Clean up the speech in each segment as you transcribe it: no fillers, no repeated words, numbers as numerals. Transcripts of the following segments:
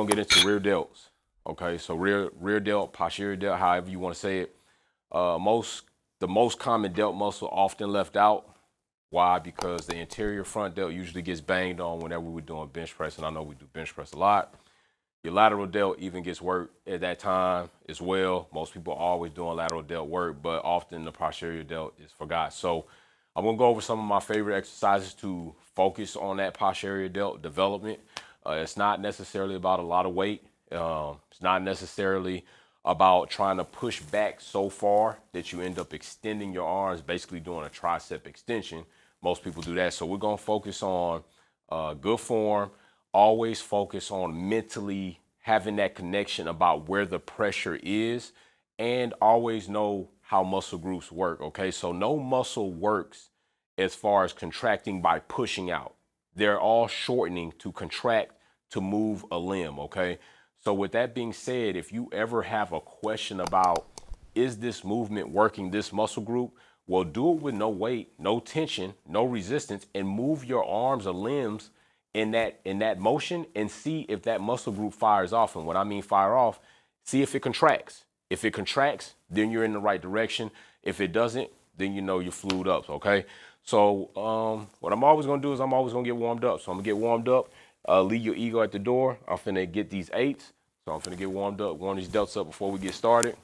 gonna get into rear delts. Okay, so rear delt, posterior delt, however you want to say it. The most common delt muscle often left out. Why? Because the anterior front delt usually gets banged on whenever we're doing bench press, and I know we do bench press a lot. Your lateral delt even gets worked at that time as well. Most people are always doing lateral delt work, but often the posterior delt is forgot. So I'm gonna go over some of my favorite exercises to focus on that posterior delt development. It's not necessarily about a lot of weight. It's not necessarily about trying to push back so far that you end up extending your arms, basically doing a tricep extension. Most people do that. So we're gonna focus on good form. Always focus on mentally having that connection about where the pressure is, and always know how muscle groups work. Okay, so no muscle works as far as contracting by pushing out. They're all shortening to contract to move a limb. Okay, so with that being said, if you ever have a question about, is this movement working this muscle group, well, do it with no weight, no tension, no resistance, and move your arms or limbs in that motion and see if that muscle group fires off. And what I mean fire off, see if it contracts. If it contracts, then you're in the right direction. If it doesn't, then you know you're flued up. Okay, so what I'm always gonna do is I'm always gonna get warmed up. So I'm gonna get warmed up. Leave your ego at the door. I'm finna get these 8s. So I'm finna get warmed up, warm these delts up before we get started.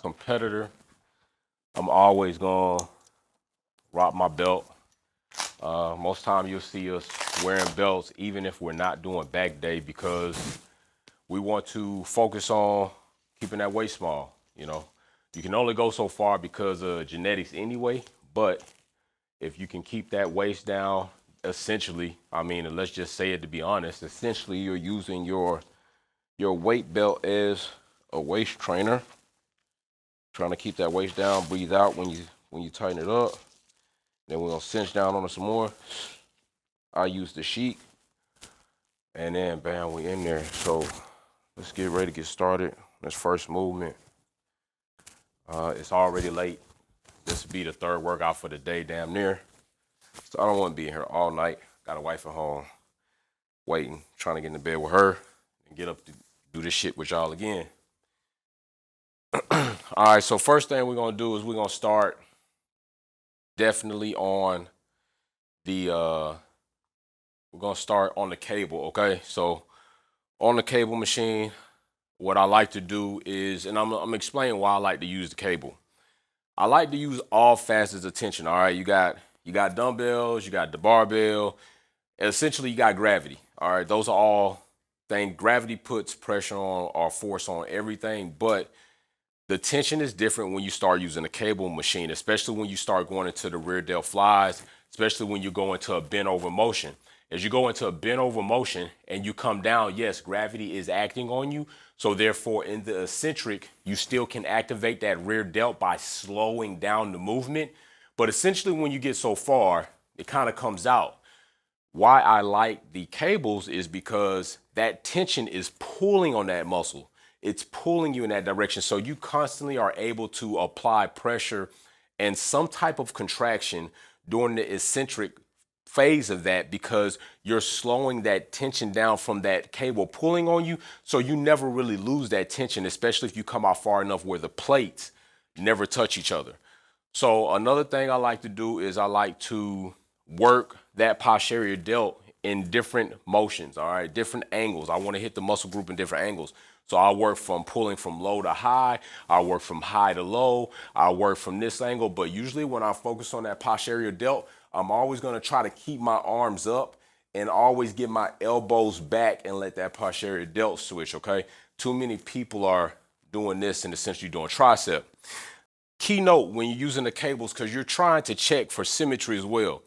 Competitor, I'm always gonna rock my belt. Most time you'll see us wearing belts even if we're not doing back day, because we want to focus on keeping that waist small. You know, you can only go so far because of genetics anyway, but if you can keep that waist down, essentially, I mean, and let's just say it to be honest, essentially you're using your weight belt as a waist trainer. Trying to keep that waist down, breathe out when you tighten it up. Then we're gonna cinch down on it some more. I use the sheet, and then bam, we in there. So let's get ready to get started. This first movement. It's already late. This will be the third workout for the day, damn near. So I don't want to be in here all night. Got a wife at home, waiting, trying to get in the bed with her, and get up to do this shit with y'all again. All right, so first thing we're gonna do is we're gonna start definitely on the we're gonna start on the cable. Okay, so on the cable machine, what I like to do is, and I'm explaining why I like to use the cable. I like to use all facets of tension. All right, you got dumbbells, you got the barbell, and essentially you got gravity. All right, those are all things. Gravity puts pressure on or force on everything, but the tension is different when you start using a cable machine, especially when you start going into the rear delt flies, especially when you go into a bent over motion. As you go into a bent over motion and you come down, yes, gravity is acting on you. So therefore, in the eccentric, you still can activate that rear delt by slowing down the movement. But essentially, when you get so far, it kind of comes out. Why I like the cables is because that tension is pulling on that muscle. It's pulling you in that direction. So you constantly are able to apply pressure and some type of contraction during the eccentric phase of that, because you're slowing that tension down from that cable pulling on you. So you never really lose that tension, especially if you come out far enough where the plates never touch each other. So another thing I like to do is I like to work that posterior delt in different motions, all right, different angles. I want to hit the muscle group in different angles. So I work from pulling from low to high. I work from high to low. I work from this angle. But usually when I focus on that posterior delt, I'm always going to try to keep my arms up and always get my elbows back and let that posterior delt switch, okay? Too many people are doing this and essentially doing tricep. Key note when you're using the cables, because you're trying to check for symmetry as well.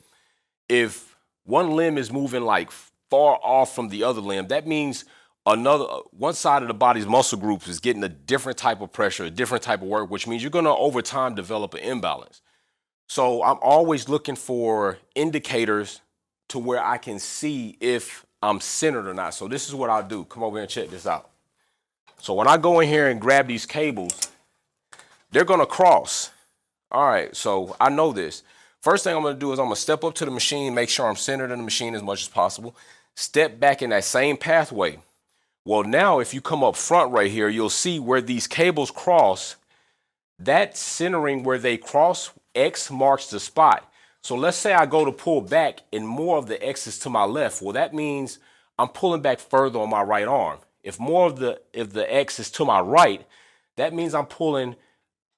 If one limb is moving like far off from the other limb, that means one side of the body's muscle groups is getting a different type of pressure, a different type of work, which means you're going to over time develop an imbalance. So I'm always looking for indicators to where I can see if I'm centered or not. So this is what I'll do. Come over here and check this out. So when I go in here and grab these cables, they're going to cross. All right, so I know this. First thing I'm going to do is I'm going to step up to the machine, make sure I'm centered in the machine as much as possible. Step back in that same pathway. Well, now if you come up front right here, you'll see where these cables cross. That centering where they cross, X marks the spot. So let's say I go to pull back and more of the X is to my left. Well, that means I'm pulling back further on my right arm. If the X is to my right, that means I'm pulling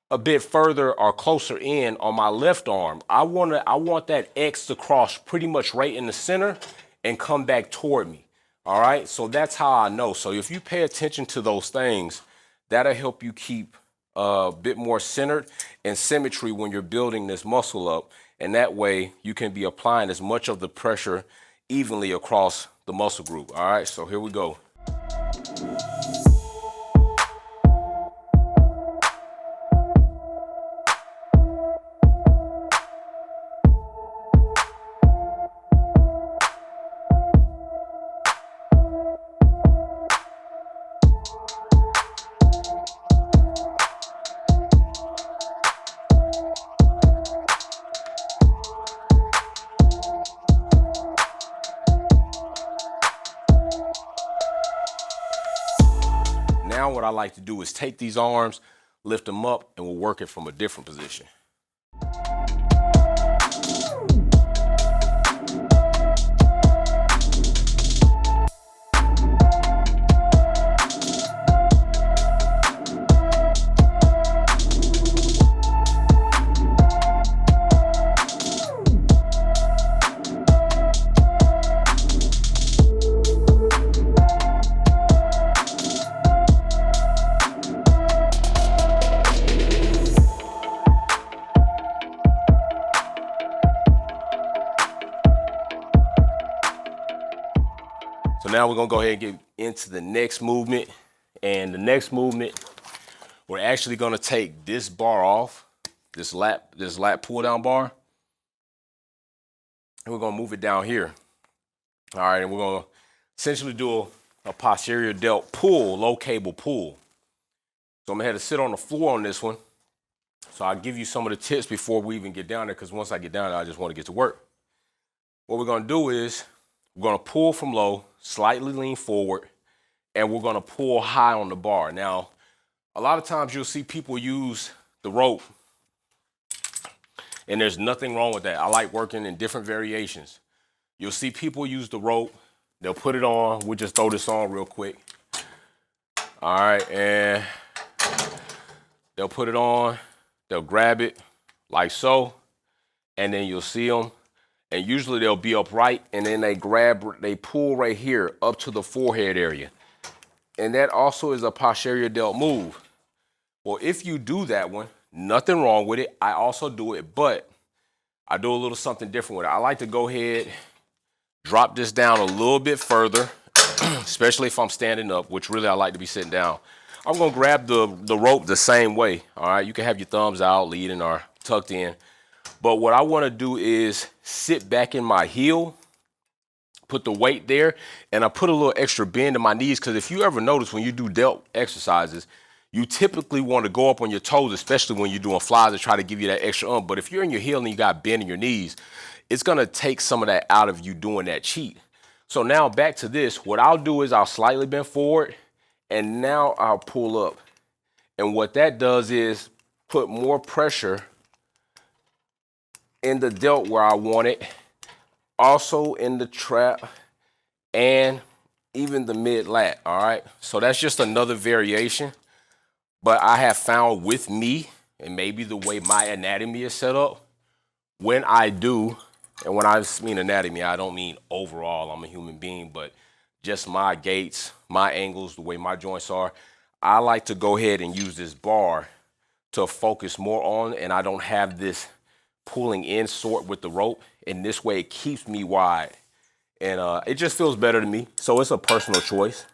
a bit further or closer in on my left arm. I want that X to cross pretty much right in the center and come back toward me. All right, so that's how I know. So if you pay attention to those things, that'll help you keep a bit more centered and symmetry when you're building this muscle up. And that way you can be applying as much of the pressure evenly across the muscle group. All right, so here we go. Now what I like to do is take these arms, lift them up, and we'll work it from a different position. So now we're gonna go ahead and get into the next movement. And the next movement, we're actually gonna take this bar off, this lat pull down bar, and we're gonna move it down here. All right, and we're gonna essentially do a posterior delt pull, low cable pull. So I'm gonna have to sit on the floor on this one. So I'll give you some of the tips before we even get down there, because once I get down there, I just wanna get to work. What we're gonna do is, we're gonna pull from low, slightly lean forward, and we're gonna pull high on the bar. Now, a lot of times you'll see people use the rope, and there's nothing wrong with that. I like working in different variations. You'll see people use the rope, they'll put it on. We'll just throw this on real quick. All right, and they'll put it on, they'll grab it like so, and then you'll see them. And usually they'll be upright, and then they pull right here up to the forehead area. And that also is a posterior delt move. Well, if you do that one, nothing wrong with it. I also do it, but I do a little something different with it. I like to go ahead, drop this down a little bit further, especially if I'm standing up, which really I like to be sitting down. I'm gonna grab the rope the same way, all right? You can have your thumbs out, leading or tucked in. But what I wanna do is sit back in my heel, put the weight there, and I put a little extra bend in my knees, because if you ever notice when you do delt exercises, you typically want to go up on your toes, especially when you're doing flies, to try to give you that extra oomph. But if you're in your heel and you got bend in your knees, it's gonna take some of that out of you doing that cheat. So now back to this, what I'll do is I'll slightly bend forward, and now I'll pull up. And what that does is put more pressure in the delt where I want it, also in the trap, and even the mid lat, all right? So that's just another variation. But I have found with me, and maybe the way my anatomy is set up, when I do, and when I mean anatomy, I don't mean overall, I'm a human being, but just my gaits, my angles, the way my joints are, I like to go ahead and use this bar to focus more on, and I don't have this pulling in sort with the rope, and this way it keeps me wide, and it just feels better to me. So it's a personal choice.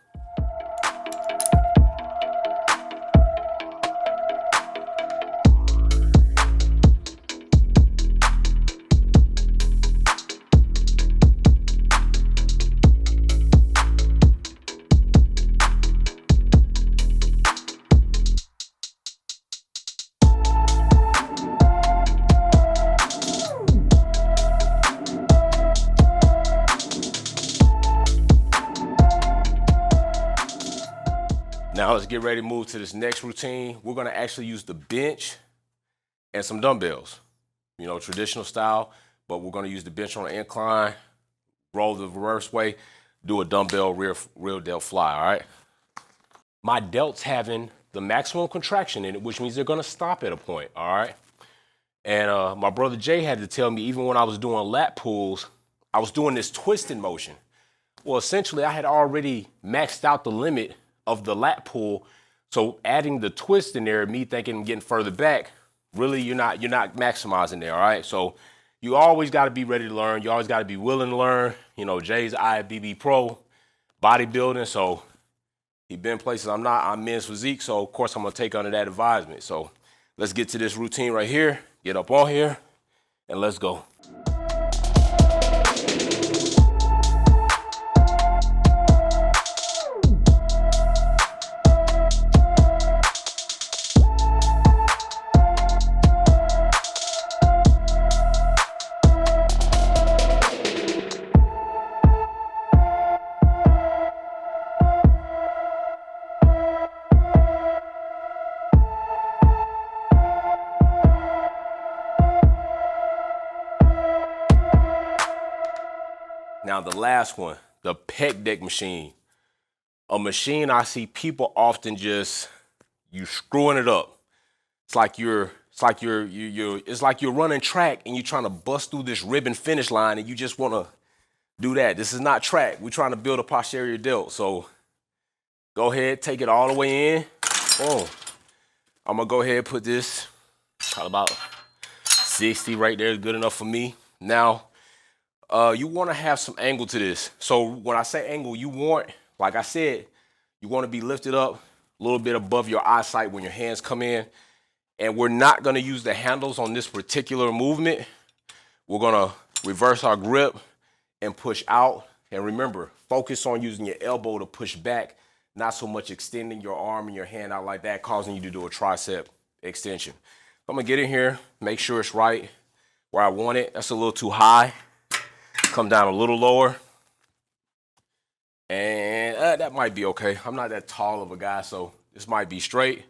Now let's get ready to move to this next routine. We're gonna actually use the bench and some dumbbells. You know, traditional style, but we're gonna use the bench on an incline, roll the reverse way, do a dumbbell real delt fly, all right? My delts having the maximum contraction in it, which means they're gonna stop at a point, all right? And my brother Jay had to tell me, even when I was doing lat pulls, I was doing this twisting motion. Well, essentially I had already maxed out the limit of the lat pull. So adding the twist in there, me thinking I'm getting further back, really you're not maximizing there, all right? So you always gotta be ready to learn. You always gotta be willing to learn. You know, Jay's IFBB pro, bodybuilding, so he been places I'm not. I'm men's physique, so of course I'm gonna take under that advisement. So let's get to this routine right here. Get up on here, and let's go. Now the last one, the pec deck machine. A machine I see people often just, you screwing it up. It's like you're running track and you're trying to bust through this ribbon finish line and you just wanna do that. This is not track. We're trying to build a posterior delt. So go ahead, take it all the way in. Boom. I'm gonna go ahead and put this probably about 60 right there is good enough for me. Now, you want to have some angle to this. So when I say angle, you want, like I said, you want to be lifted up a little bit above your eyesight when your hands come in. And we're not going to use the handles on this particular movement. We're going to reverse our grip and push out. And remember, focus on using your elbow to push back, not so much extending your arm and your hand out like that, causing you to do a tricep extension. I'm going to get in here, make sure it's right where I want it. That's a little too high. Come down a little lower, and that might be okay. I'm not that tall of a guy, so this might be straight.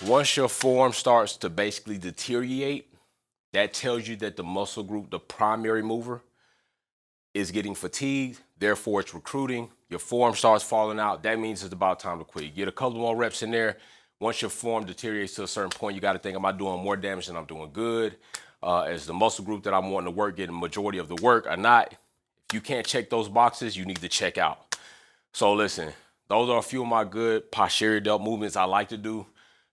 Once your form starts to basically deteriorate, that tells you that the muscle group, the primary mover, is getting fatigued. Therefore, it's recruiting. Your form starts falling out. That means it's about time to quit. Get a couple more reps in there. Once your form deteriorates to a certain point, you got to think, am I doing more damage than I'm doing good? Is the muscle group that I'm wanting to work getting the majority of the work or not? If you can't check those boxes, you need to check out. So listen, those are a few of my good posterior delt movements I like to do.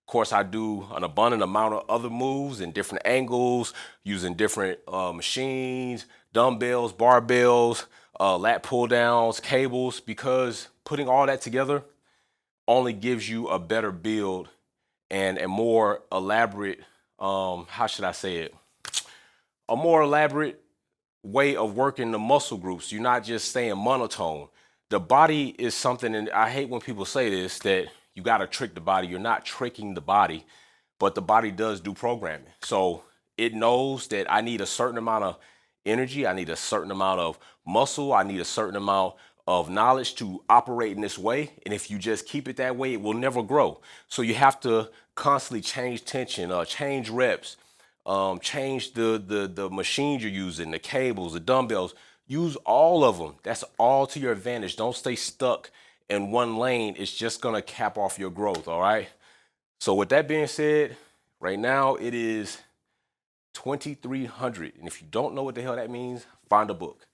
Of course, I do an abundant amount of other moves in different angles, using different machines, dumbbells, barbells, lat pull downs, cables, because putting all that together only gives you a better build and a more elaborate, how should I say it? A more elaborate way of working the muscle groups. You're not just staying monotone. The body is something, and I hate when people say this, that you got to trick the body. You're not tricking the body, but the body does do programming. So it knows that I need a certain amount of energy. I need a certain amount of muscle. I need a certain amount of knowledge to operate in this way. And if you just keep it that way, it will never grow. So you have to constantly change tension, change reps, change the machines you're using, the cables, the dumbbells. Use all of them. That's all to your advantage. Don't stay stuck in one lane. It's just gonna cap off your growth, all right? So with that being said, right now it is 2,300. And if you don't know what the hell that means, find a book.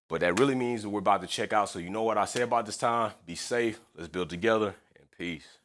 But that really means that we're about to check out. So you know what I say about this time? Be safe, let's build together, and peace.